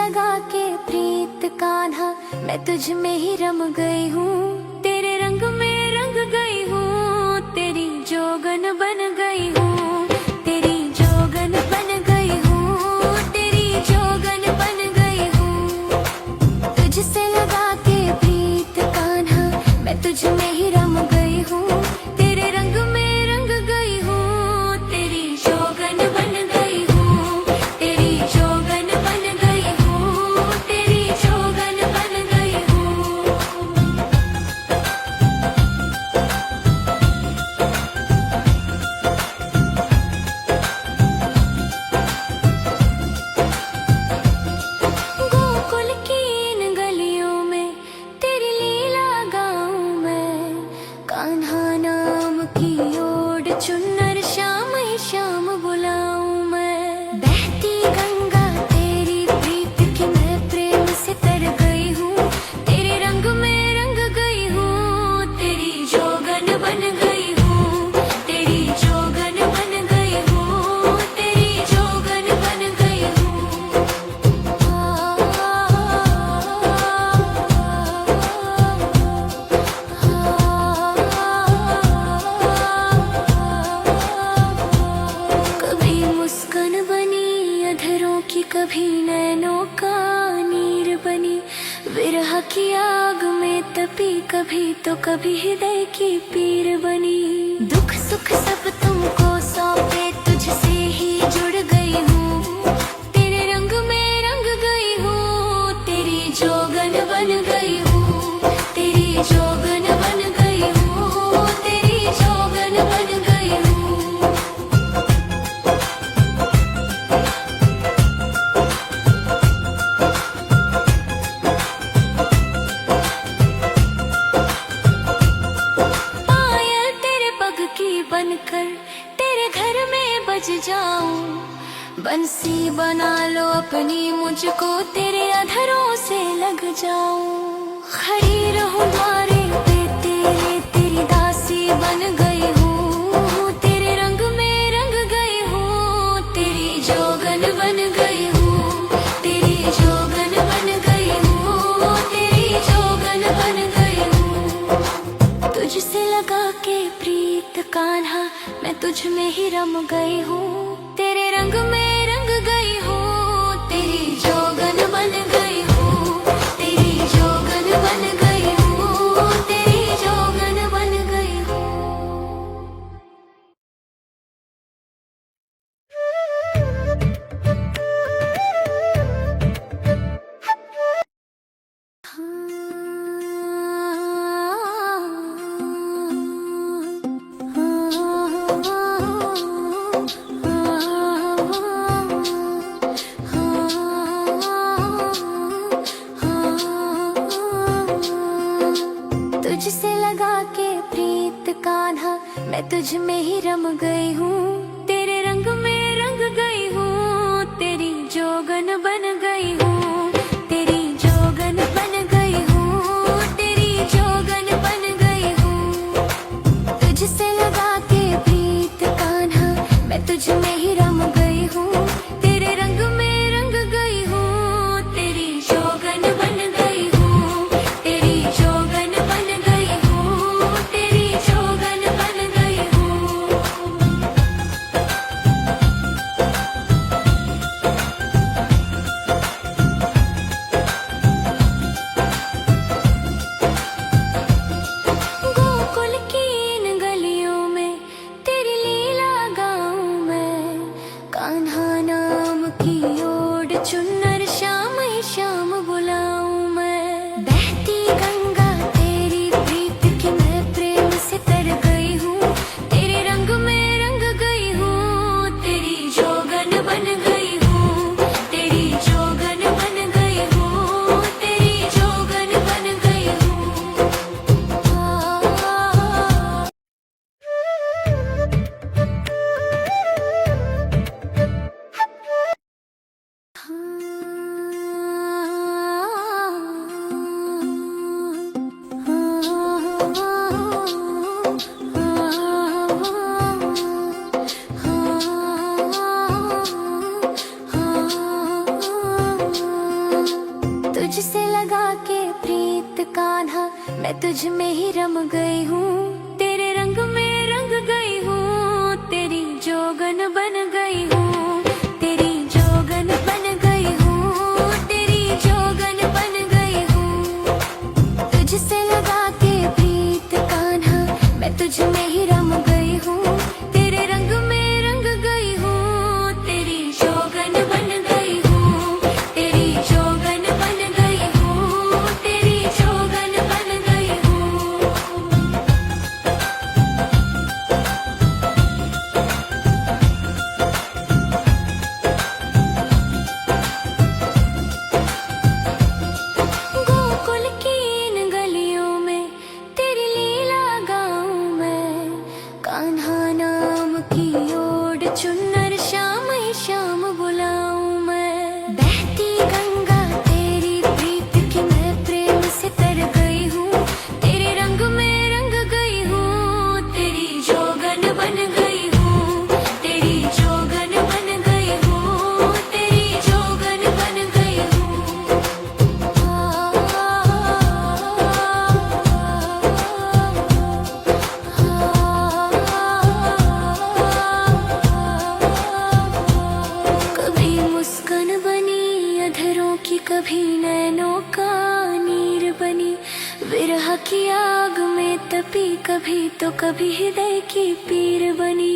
लगा के प्रीत कान्हा, मैं तुझ में ही रम गई हूँ। तेरे रंग में रंग गई हूँ, तेरी जोगन बन गई हूँ, तेरी जोगन बन गई हूँ, तेरी जोगन बन गई हूँ। तुझसे लगा के प्रीत कान्हा, मैं तुझ में ही रम गई हूँ। तेरे रंग में रंग गई हूँ, तेरी जोगन बन गई हूँ, तेरी जोगन बन गई हूँ, तेरी जोगन बन गई हूँ। गोकुल की इन गलियों में तेरी लीला गाऊं मैं, कान्हा नाम की ओड चुन्नर श्याम ही श्याम बुलाऊं मैं। बहती गंगा तेरी प्रीत की, मैं प्रेम से तर गई हूँ। तेरे रंग में रंग गई हूँ, तेरी जोगन बन गई हूँ, तेरी जोगन बन गई हूँ, तेरी जोगन बन गई हूँ। कभी मुस्कान बनी अधरों की, कभी नैनों का नीर बनी, विरह की आग में तपी कभी तो कभी हृदय की पीर बनी। दुख सुख सब तुमको सौंपे, तुझसे ही जुड़ गई हूँ। तेरे रंग में रंग गई हूँ, तेरी जोगन बन गई हूँ, तेरी जोगन बन गई हूँ, तेरी जोगन बन गई हूँ। पायल तेरे पग की बनकर तेरे घर में बज जाऊं, बंसी बना लो अपनी मुझको, तेरे अधरों से लग जाऊं। खड़ी रहूं द्वारे पे तेरे, तेरी दासी बन गई हूँ। तेरे रंग में रंग गई हूँ, तेरी जोगन बन गई हूँ, तेरी जोगन बन गई हूँ, तेरी जोगन बन गई हूँ। तुझसे लगा के प्रीत कान्हा, मैं तुझ में ही रम गई हूँ। तेरे रंग में रंग गई हूँ, तेरी जोगन बन गई हूँ, तेरी जोगन बन गई हूँ, तेरी जोगन बन गई हूँ। तुझसे लगा के प्रीत कान्हा, मैं तुझ में ही रम गई हूँ। तेरे रंग में रंग गई हूँ, तेरी जोगन बन गई हूँ, तेरी जोगन बन गई हूँ, तेरी जोगन बन गई हूँ। तुझसे लगा के प्रीत कान्हा, मैं तुझ में ही रम गई हूँ। तेरे रंग में रंग गई हूँ, तेरी जोगन बन गई हूँ, तेरी जोगन बन गई हूँ, तेरी जोगन बन गई हूँ। गोकुल की इन गलियों में तेरी लीला गाऊं मैं, मैं तुझ में ही रम गई हूँ, तेरे रंग में रंग गई हूँ, तेरी जोगन बन गई हूँ, तेरी जोगन बन गई हूँ, तेरी जोगन बन गई हूँ। तुझसे लगा के प्रीत कान्हा, मैं तुझ में ही रम गई हूँ, तेरे रंग में रंग गई हूँ, तेरी जोगन बन गई हूँ, तेरी जोगन बन गई हूँ, तेरी जोगन बन गई हूँ। गोकुल की इन गलियों में तेरी लीला गाऊं मैं, कान्हा नाम की ओड चुन्नर श्याम ही श्याम बुलाऊं मैं। बहती गंगा तेरी प्रीत की मैं प्रेम से तर गई हूँ, तेरे रंग में रंग गई हूँ, तेरी जोगन बन गई हूँ, तेरी जोगन बन गई हूँ, तेरी जोगन बन गई हूँ। कभी मुस्कान बनी अधरों की, कभी नैनों का नीर बनी, विरह की आग में तपी कभी तो कभी हृदय की पीर बनी।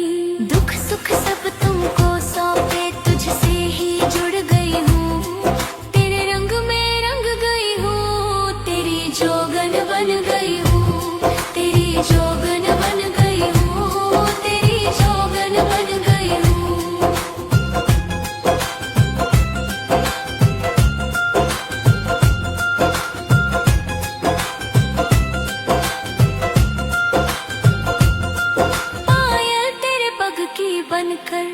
दुख सुख सब तुमको सौंपे, तुझसे ही जुड़ गई हूँ, तेरे रंग में रंग गई हूँ, तेरी जोगन बन गई हूँ, तेरी जोगन बन गई हूँ, तेरी जोगन बन गई हूँ। पायल तेरे पग की बनकर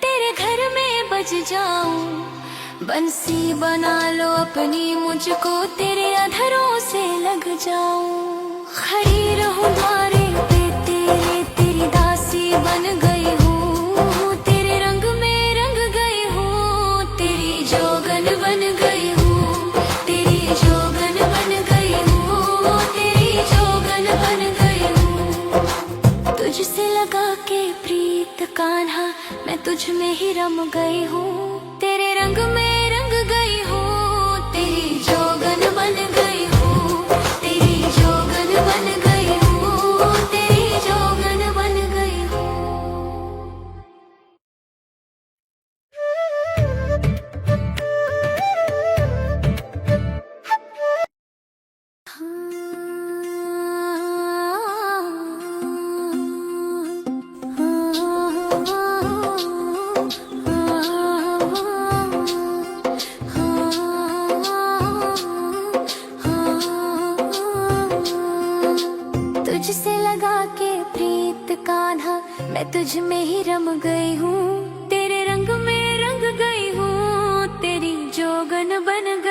तेरे घर में बज जाऊं, बंसी बना लो अपनी मुझको, तेरे अधरों से लग जाऊं। खड़ी रहूं द्वारे पे तेरे, तेरी दासी बन गई हूँ, तेरे रंग में रंग गई हूँ, तेरी जोगन बन गई हूँ, तेरी जोगन बन गई हूँ, तेरी जोगन बन गई हूँ। तुझसे लगा के प्रीत कान्हा, मैं तुझ में ही रम गई हूँ, तेरे रंग में रंग गई हूँ, तेरी जोगन बन गई हूँ, तेरी जोगन बन गई हूँ, तेरी जोगन बन गई हूँ। तुझसे लगा के प्रीत कान्हा, मैं तुझ में ही रम गई हूँ, तेरे रंग में रंग गई हूँ, तेरी जोगन बन गई।